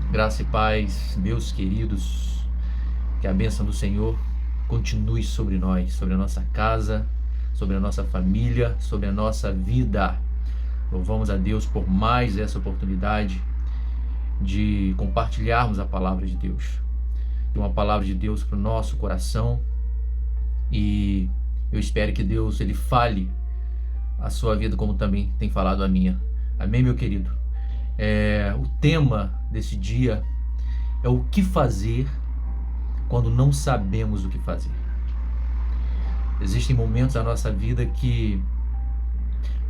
Graça e paz, meus queridos, que a bênção do Senhor continue sobre nós, sobre a nossa casa, sobre a nossa família, sobre a nossa vida. Louvamos a Deus por mais essa oportunidade de compartilharmos a palavra de Deus. Tem uma palavra de Deus para o nosso coração e eu espero que Deus ele fale a sua vida como também tem falado a minha. Amém, meu querido? O tema desse dia é o que fazer quando não sabemos o que fazer. Existem momentos na nossa vida que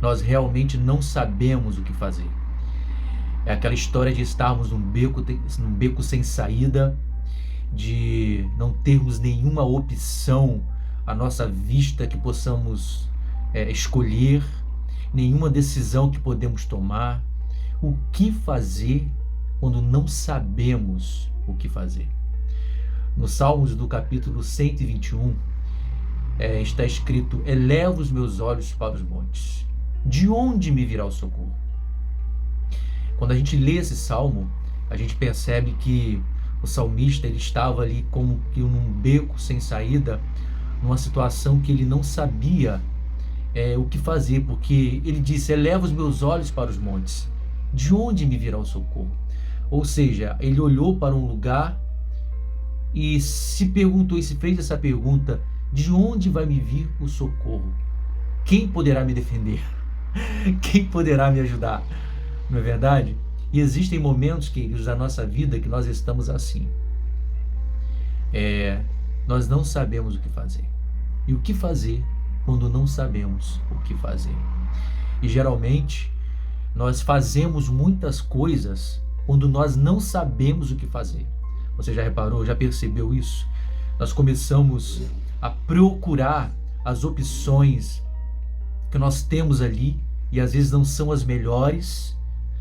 nós realmente não sabemos o que fazer. É aquela história de estarmos num beco sem saída, de não termos nenhuma opção à nossa vista que possamos escolher, nenhuma decisão que podemos tomar. O que fazer quando não sabemos o que fazer? No Salmos do capítulo 121, está escrito: eleva os meus olhos para os montes. De onde me virá o socorro? Quando a gente lê esse salmo, a gente percebe que o salmista ele estava ali como que num beco sem saída, numa situação que ele não sabia o que fazer, porque ele disse: eleva os meus olhos para os montes. De onde me virá o socorro? Ou seja, ele olhou para um lugar e se perguntou, e se fez essa pergunta: de onde vai me vir o socorro? Quem poderá me defender? Quem poderá me ajudar? Não é verdade? E existem momentos, queridos, da nossa vida que nós estamos assim. Nós não sabemos o que fazer. E o que fazer quando não sabemos o que fazer? E geralmente nós fazemos muitas coisas quando nós não sabemos o que fazer. Você já reparou, já percebeu isso? Nós começamos a procurar as opções que nós temos ali e às vezes não são as melhores,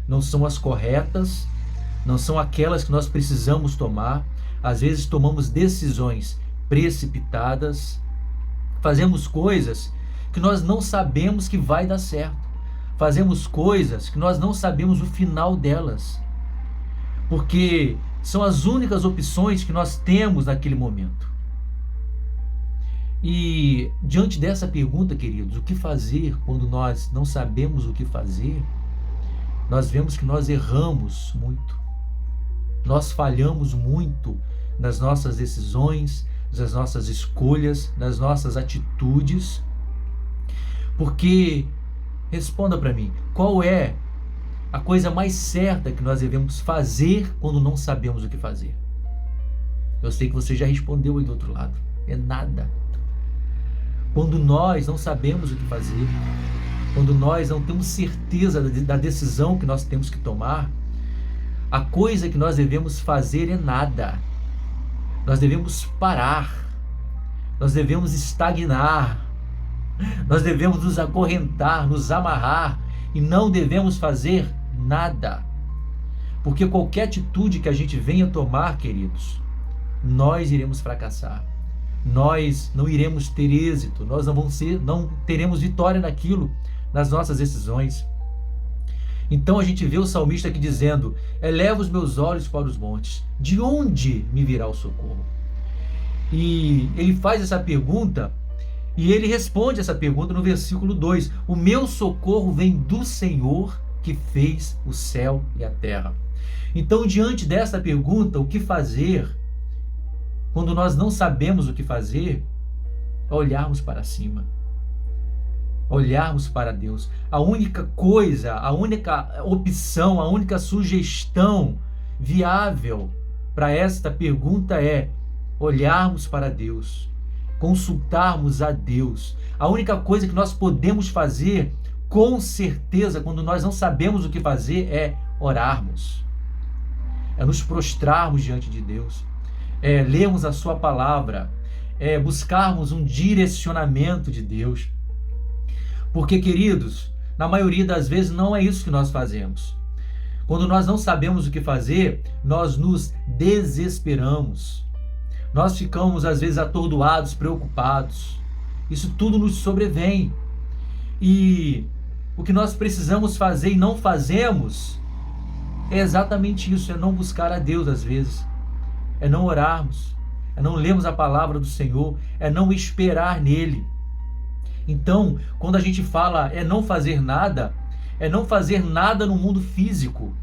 não são as corretas, não são aquelas que nós precisamos tomar. Às vezes tomamos decisões precipitadas, fazemos coisas que nós não sabemos que vai dar certo. Fazemos coisas que nós não sabemos o final delas, porque são as únicas opções que nós temos naquele momento. E diante dessa pergunta, queridos, o que fazer quando nós não sabemos o que fazer, nós vemos que nós erramos muito, nós falhamos muito nas nossas decisões, nas nossas escolhas, nas nossas atitudes, porque responda para mim, qual é a coisa mais certa que nós devemos fazer quando não sabemos o que fazer? Eu sei que você já respondeu aí do outro lado. É nada. Quando nós não sabemos o que fazer, quando nós não temos certeza da decisão que nós temos que tomar, a coisa que nós devemos fazer é nada. Nós devemos parar. Nós devemos estagnar. Nós devemos nos acorrentar, nos amarrar e não devemos fazer nada. Porque qualquer atitude que a gente venha tomar, queridos, nós iremos fracassar. Nós não iremos ter êxito, nós não teremos vitória naquilo, nas nossas decisões. Então a gente vê o salmista aqui dizendo: eleva os meus olhos para os montes. De onde me virá o socorro? E ele faz essa pergunta e ele responde essa pergunta no versículo 2: o meu socorro vem do Senhor que fez o céu e a terra. Então, diante dessa pergunta, o que fazer quando nós não sabemos o que fazer, é olharmos para cima, olharmos para Deus. A única coisa, a única opção, a única sugestão viável para esta pergunta é olharmos para Deus, consultarmos a Deus. A única coisa que nós podemos fazer, com certeza, quando nós não sabemos o que fazer, é orarmos, é nos prostrarmos diante de Deus, é lermos a sua palavra, é buscarmos um direcionamento de Deus. Porque, queridos, na maioria das vezes não é isso que nós fazemos. Quando nós não sabemos o que fazer, nós nos desesperamos. Nós ficamos, às vezes, atordoados, preocupados. Isso tudo nos sobrevém. E o que nós precisamos fazer e não fazemos é exatamente isso, é não buscar a Deus às vezes, é não orarmos, é não lermos a palavra do Senhor, é não esperar nele. Então, quando a gente fala é não fazer nada, é não fazer nada no mundo físico,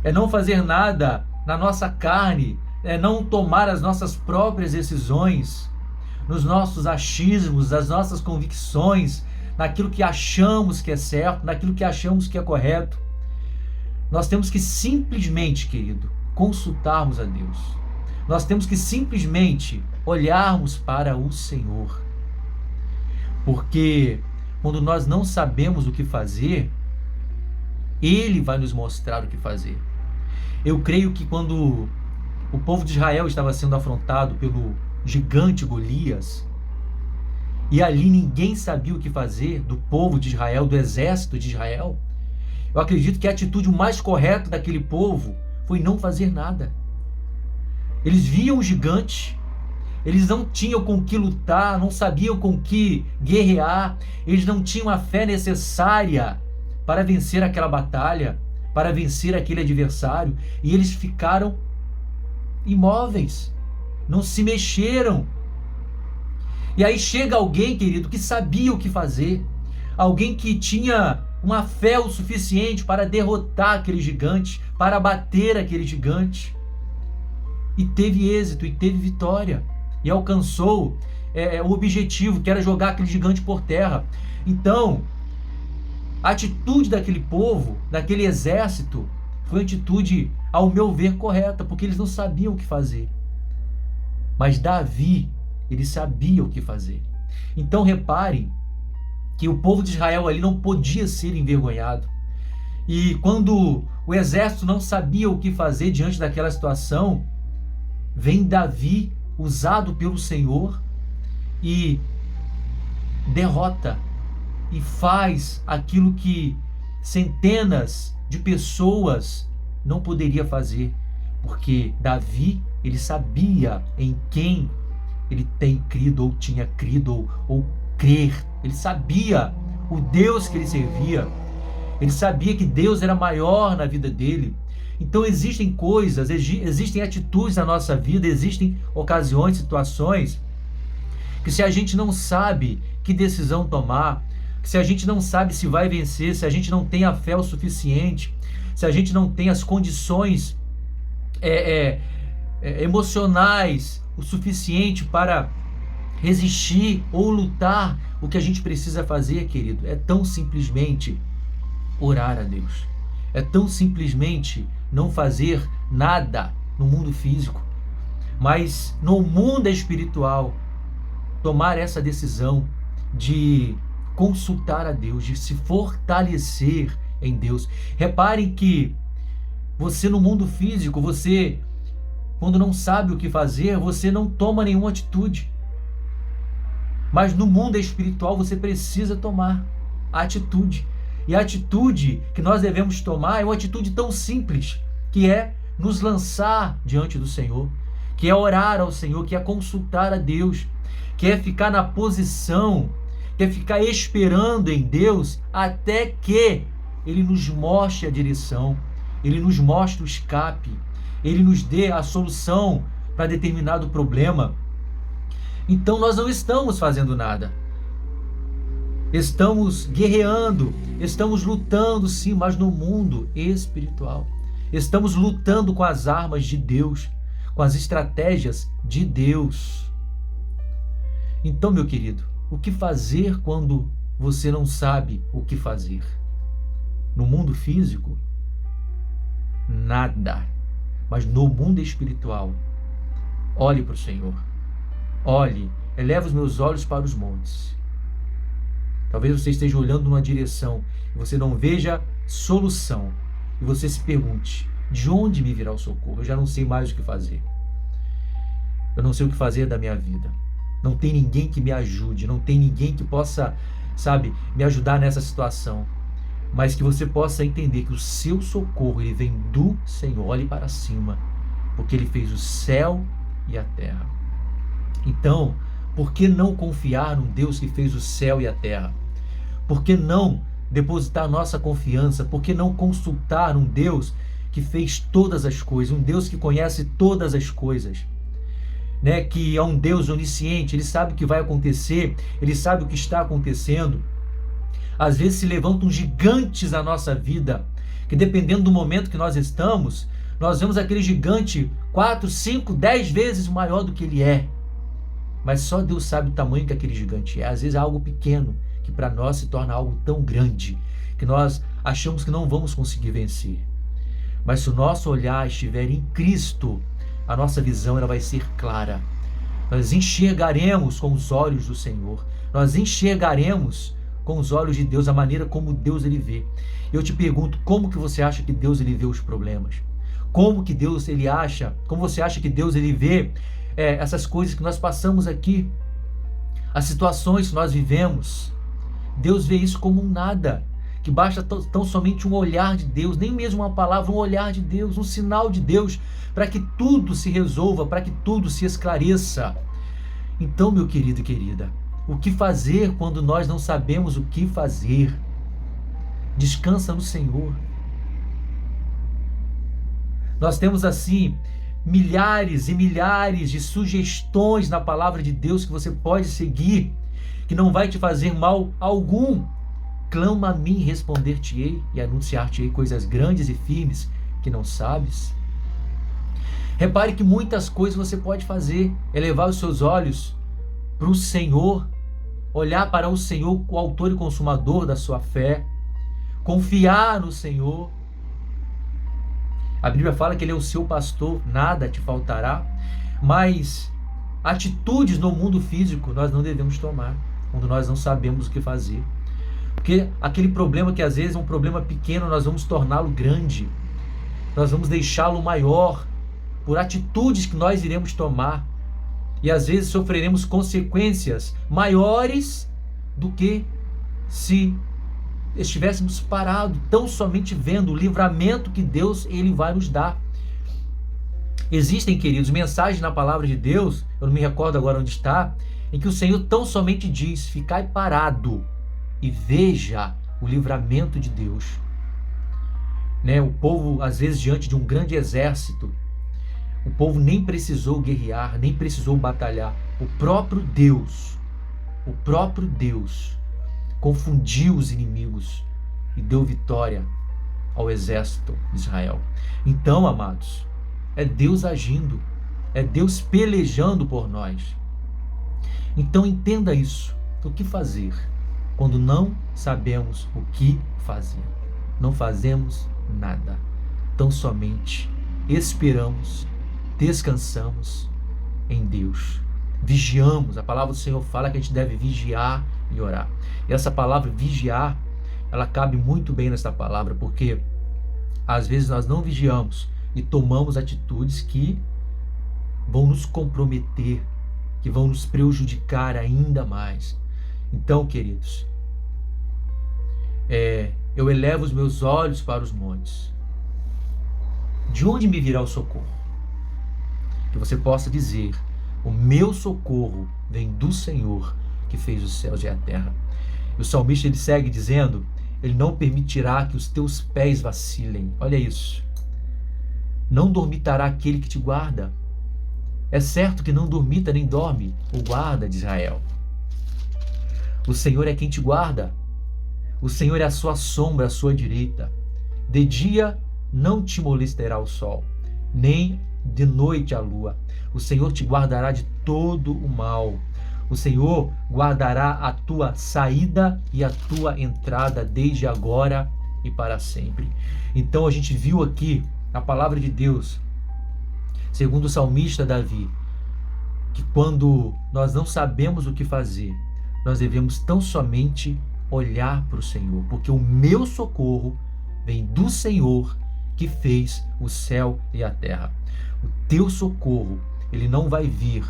é não fazer nada na nossa carne, é não tomar as nossas próprias decisões, nos nossos achismos, nas nossas convicções, naquilo que achamos que é certo, naquilo que achamos que é correto. Nós temos que simplesmente, querido, consultarmos a Deus. Nós temos que simplesmente olharmos para o Senhor. Porque quando nós não sabemos o que fazer, Ele vai nos mostrar o que fazer. Eu creio que quando o povo de Israel estava sendo afrontado pelo gigante Golias, e ali ninguém sabia o que fazer do povo de Israel, do exército de Israel, eu acredito que a atitude mais correta daquele povo foi não fazer nada. Eles viam o gigante, eles não tinham com que lutar, não sabiam com que guerrear, eles não tinham a fé necessária para vencer aquela batalha, para vencer aquele adversário, e eles ficaram imóveis, não se mexeram. E aí chega alguém, querido, que sabia o que fazer, alguém que tinha uma fé o suficiente para derrotar aquele gigante, para abater aquele gigante, e teve êxito, e teve vitória, e alcançou o objetivo, que era jogar aquele gigante por terra. Então, a atitude daquele povo, daquele exército, foi uma atitude, ao meu ver, correta, porque eles não sabiam o que fazer. Mas Davi, ele sabia o que fazer. Então reparem que o povo de Israel ali não podia ser envergonhado. E quando o exército não sabia o que fazer diante daquela situação, vem Davi, usado pelo Senhor, e derrota e faz aquilo que centenas de pessoas não poderia fazer, porque Davi, ele sabia em quem ele tem crido, ou tinha crido, ou crer. Ele sabia o Deus que ele servia, ele sabia que Deus era maior na vida dele. Então existem coisas, existem atitudes na nossa vida, existem ocasiões, situações, que se a gente não sabe que decisão tomar, se a gente não sabe se vai vencer, se a gente não tem a fé o suficiente, se a gente não tem as condições emocionais o suficiente para resistir ou lutar, o que a gente precisa fazer, querido, é tão simplesmente orar a Deus. É tão simplesmente não fazer nada no mundo físico, mas no mundo espiritual, tomar essa decisão de consultar a Deus, de se fortalecer em Deus. Reparem que você no mundo físico, você, quando não sabe o que fazer, você não toma nenhuma atitude. Mas no mundo espiritual você precisa tomar a atitude. E a atitude que nós devemos tomar é uma atitude tão simples, que é nos lançar diante do Senhor, que é orar ao Senhor, que é consultar a Deus, que é ficar na posição, que é ficar esperando em Deus até que Ele nos mostre a direção, Ele nos mostre o escape, Ele nos dê a solução para determinado problema. Então nós não estamos fazendo nada. Estamos guerreando, estamos lutando sim, mas no mundo espiritual. Estamos lutando com as armas de Deus, com as estratégias de Deus. Então, meu querido, o que fazer quando você não sabe o que fazer? No mundo físico, nada. Mas no mundo espiritual, olhe para o Senhor. Olhe, eleva os meus olhos para os montes. Talvez você esteja olhando numa direção e você não veja solução. E você se pergunte, de onde me virá o socorro? Eu já não sei mais o que fazer. Eu não sei o que fazer da minha vida. Não tem ninguém que me ajude, não tem ninguém que possa, me ajudar nessa situação. Mas que você possa entender que o seu socorro, ele vem do Senhor. Olhe para cima, porque Ele fez o céu e a terra. Então, por que não confiar num Deus que fez o céu e a terra? Por que não depositar nossa confiança? Por que não consultar um Deus que fez todas as coisas, um Deus que conhece todas as coisas, né? Que é um Deus onisciente, Ele sabe o que vai acontecer, Ele sabe o que está acontecendo. Às vezes se levantam gigantes na nossa vida, que dependendo do momento que nós estamos, nós vemos aquele gigante 4, 5, 10 vezes maior do que ele é. Mas só Deus sabe o tamanho que aquele gigante é. Às vezes é algo pequeno, que para nós se torna algo tão grande, que nós achamos que não vamos conseguir vencer. Mas se o nosso olhar estiver em Cristo, a nossa visão ela vai ser clara. Nós enxergaremos com os olhos do Senhor. Nós enxergaremos com os olhos de Deus a maneira como Deus ele vê. Eu te pergunto, como que você acha que Deus ele vê os problemas? Como você acha que Deus ele vê essas coisas que nós passamos aqui, as situações que nós vivemos? Deus vê isso como um nada, que basta tão somente um olhar de Deus, nem mesmo uma palavra, um olhar de Deus, um sinal de Deus, para que tudo se resolva, para que tudo se esclareça. Então, meu querido e querida, o que fazer quando nós não sabemos o que fazer? Descansa no Senhor. Nós temos assim milhares e milhares de sugestões na palavra de Deus que você pode seguir, que não vai te fazer mal algum. Clama a mim, responder-te-ei e anunciar-te-ei coisas grandes e firmes que não sabes. Repare que muitas coisas você pode fazer, elevar os seus olhos para o Senhor, olhar para o Senhor, o autor e consumador da sua fé, confiar no Senhor. A Bíblia fala que Ele é o seu pastor, nada te faltará, mas atitudes no mundo físico nós não devemos tomar, quando nós não sabemos o que fazer. Porque aquele problema que às vezes é um problema pequeno, nós vamos torná-lo grande, nós vamos deixá-lo maior, por atitudes que nós iremos tomar, e às vezes sofreremos consequências maiores do que se estivéssemos parados, tão somente vendo o livramento que Deus ele vai nos dar. Existem, queridos, mensagens na palavra de Deus, eu não me recordo agora onde está, em que o Senhor tão somente diz: ficai parado e veja o livramento de Deus. Né? O povo, às vezes, diante de um grande exército, o povo nem precisou guerrear, nem precisou batalhar. O próprio Deus confundiu os inimigos e deu vitória ao exército de Israel. Então, amados, é Deus agindo, é Deus pelejando por nós. Então entenda isso. O que fazer quando não sabemos o que fazer? Não fazemos nada, tão somente esperamos, descansamos em Deus, vigiamos. A palavra do Senhor fala que a gente deve vigiar e orar. E essa palavra vigiar, ela cabe muito bem nessa palavra, porque às vezes nós não vigiamos e tomamos atitudes que vão nos comprometer, que vão nos prejudicar ainda mais. Então, queridos, eu elevo os meus olhos para os montes. De onde me virá o socorro? Que você possa dizer: o meu socorro vem do Senhor, que fez os céus e a terra. E o salmista ele segue dizendo: Ele não permitirá que os teus pés vacilem. Olha isso. Não dormitará aquele que te guarda. É certo que não dormita nem dorme o guarda de Israel. O Senhor é quem te guarda. O Senhor é a sua sombra à sua direita. De dia não te molestará o sol, nem de noite a lua. O Senhor te guardará de todo o mal. O Senhor guardará a tua saída e a tua entrada desde agora e para sempre. Então a gente viu aqui a palavra de Deus, segundo o salmista Davi, que quando nós não sabemos o que fazer, nós devemos tão somente olhar para o Senhor, porque o meu socorro vem do Senhor, que fez o céu e a terra. O teu socorro, ele não vai vir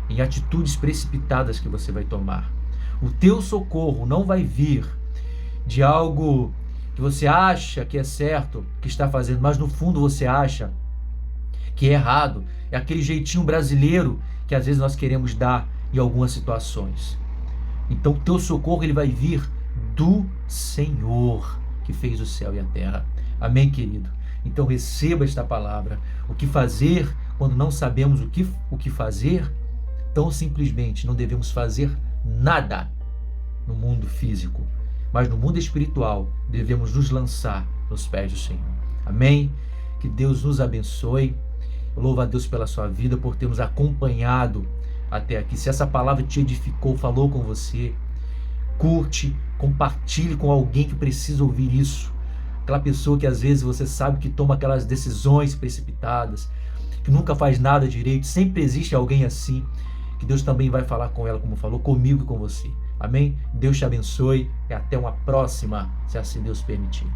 em atitudes precipitadas que você vai tomar. O teu socorro não vai vir de algo que você acha que é certo, que está fazendo, mas no fundo você acha que é errado. É aquele jeitinho brasileiro que às vezes nós queremos dar em algumas situações. Então o teu socorro ele vai vir do Senhor que fez o céu e a terra. Amém, querido? Então receba esta palavra. O que fazer quando não sabemos o que fazer? Tão simplesmente não devemos fazer nada no mundo físico, mas no mundo espiritual devemos nos lançar nos pés do Senhor. Amém? Que Deus nos abençoe. Eu louvo a Deus pela sua vida, por ter nos acompanhado até aqui. Se essa palavra te edificou, falou com você, curte, compartilhe com alguém que precisa ouvir isso. Aquela pessoa que às vezes você sabe que toma aquelas decisões precipitadas, que nunca faz nada direito. Sempre existe alguém assim, que Deus também vai falar com ela, como falou comigo e com você. Amém? Deus te abençoe e até uma próxima, se assim Deus permitir.